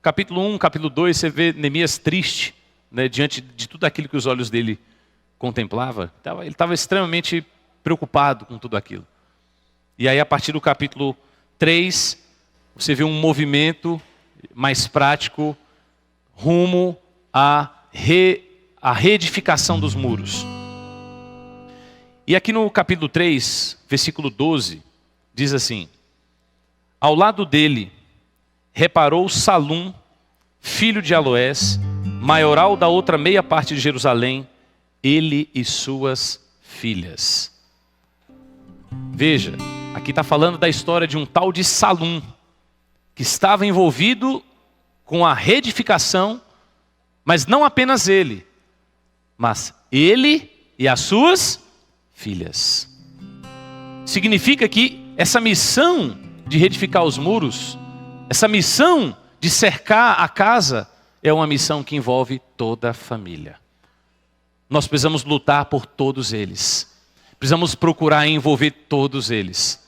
capítulo 1, capítulo 2, você vê Neemias triste, né, diante de tudo aquilo que os olhos dele contemplava. Ele estava extremamente preocupado com tudo aquilo. E aí, a partir do capítulo 3, você vê um movimento mais prático rumo à reedificação dos muros. E aqui no capítulo 3, versículo 12, diz assim: ao lado dele reparou Salum, filho de Aloés, maioral da outra meia parte de Jerusalém, ele e suas filhas. Veja, aqui está falando da história de um tal de Salum, que estava envolvido com a reedificação, mas não apenas ele, mas ele e as suas filhas. Significa que essa missão de reedificar os muros, essa missão de cercar a casa, é uma missão que envolve toda a família. Nós precisamos lutar por todos eles. Precisamos procurar envolver todos eles.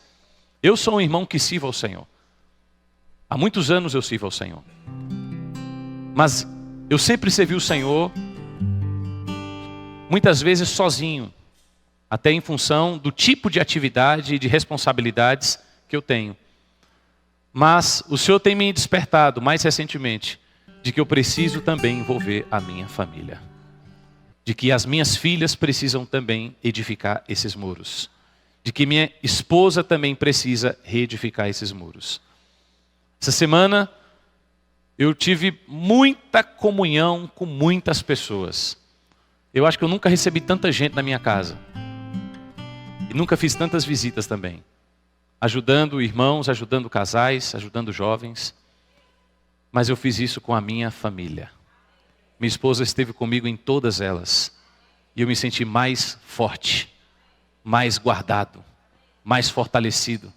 Eu sou um irmão que sirvo ao Senhor. Há muitos anos eu sirvo ao Senhor. Mas eu sempre servi o Senhor, muitas vezes sozinho, até em função do tipo de atividade e de responsabilidades que eu tenho. Mas o Senhor tem me despertado mais recentemente de que eu preciso também envolver a minha família. De que as minhas filhas precisam também edificar esses muros. De que minha esposa também precisa reedificar esses muros. Essa semana eu tive muita comunhão com muitas pessoas. Eu acho que eu nunca recebi tanta gente na minha casa. E nunca fiz tantas visitas também. Ajudando irmãos, ajudando casais, ajudando jovens. Mas eu fiz isso com a minha família. Minha esposa esteve comigo em todas elas. E eu me senti mais forte, mais guardado, mais fortalecido.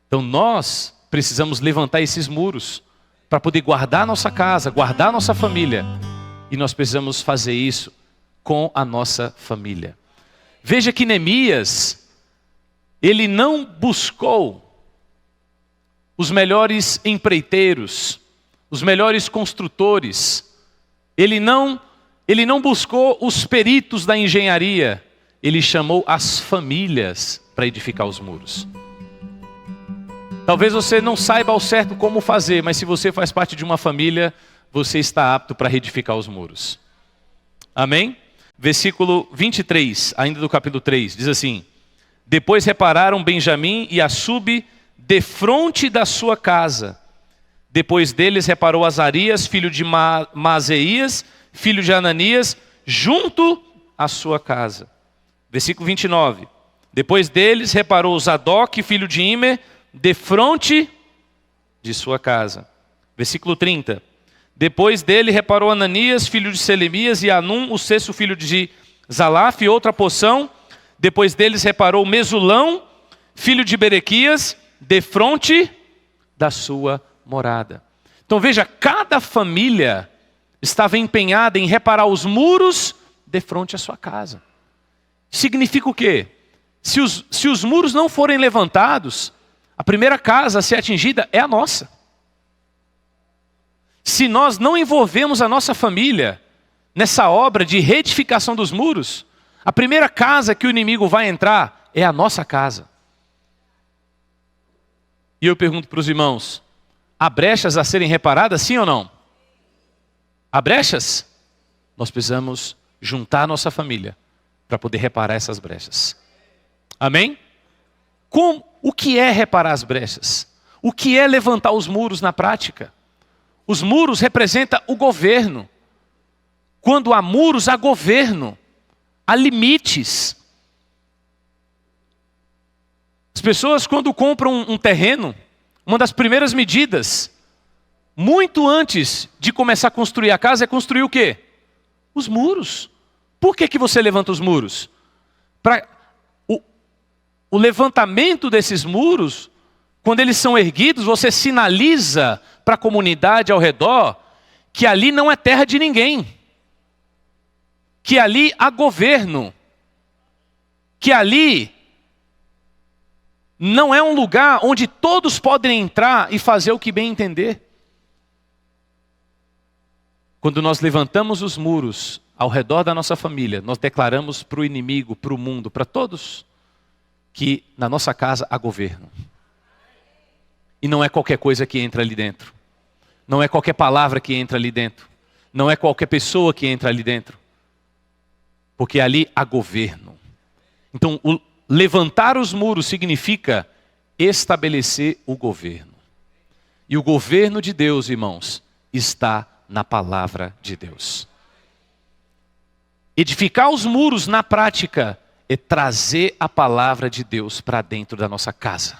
Então nós precisamos levantar esses muros para poder guardar nossa casa, guardar nossa família. E nós precisamos fazer isso com a nossa família. Veja que Neemias, ele não buscou os melhores empreiteiros, os melhores construtores. Ele não buscou os peritos da engenharia. Ele chamou as famílias para edificar os muros. Talvez você não saiba ao certo como fazer, mas se você faz parte de uma família, você está apto para reedificar os muros. Amém? Versículo 23, ainda do capítulo 3, diz assim: depois repararam Benjamim e Assub defronte da sua casa. Depois deles reparou Azarias, filho de Maazéias, filho de Ananias, junto à sua casa. Versículo 29. Depois deles reparou Zadok, filho de Imer, defronte de sua casa. Versículo 30. Depois dele reparou Ananias, filho de Selemias, e Anum, o sexto filho de Zalaf, outra porção. Depois deles reparou Mesulão, filho de Berequias, defronte da sua morada. Então veja, cada família estava empenhada em reparar os muros defronte à sua casa. Significa o quê? Se os muros não forem levantados, a primeira casa a ser atingida é a nossa. Se nós não envolvemos a nossa família nessa obra de reedificação dos muros, a primeira casa que o inimigo vai entrar é a nossa casa. E eu pergunto para os irmãos, há brechas a serem reparadas, sim ou não? Há brechas? Nós precisamos juntar a nossa família para poder reparar essas brechas. Amém? O que é reparar as brechas? O que é levantar os muros na prática? Os muros representam o governo. Quando há muros, há governo. Há limites. As pessoas, quando compram um terreno, uma das primeiras medidas, muito antes de começar a construir a casa, é construir o quê? Os muros. Por que você levanta os muros? Para o levantamento desses muros, quando eles são erguidos, você sinaliza para a comunidade ao redor que ali não é terra de ninguém. Que ali há governo. Que ali não é um lugar onde todos podem entrar e fazer o que bem entender. Quando nós levantamos os muros ao redor da nossa família, nós declaramos para o inimigo, para o mundo, para todos, que na nossa casa há governo. E não é qualquer coisa que entra ali dentro. Não é qualquer palavra que entra ali dentro. Não é qualquer pessoa que entra ali dentro. Porque ali há governo. Então, levantar os muros significa estabelecer o governo. E o governo de Deus, irmãos, está na palavra de Deus. Edificar os muros na prática é trazer a palavra de Deus para dentro da nossa casa.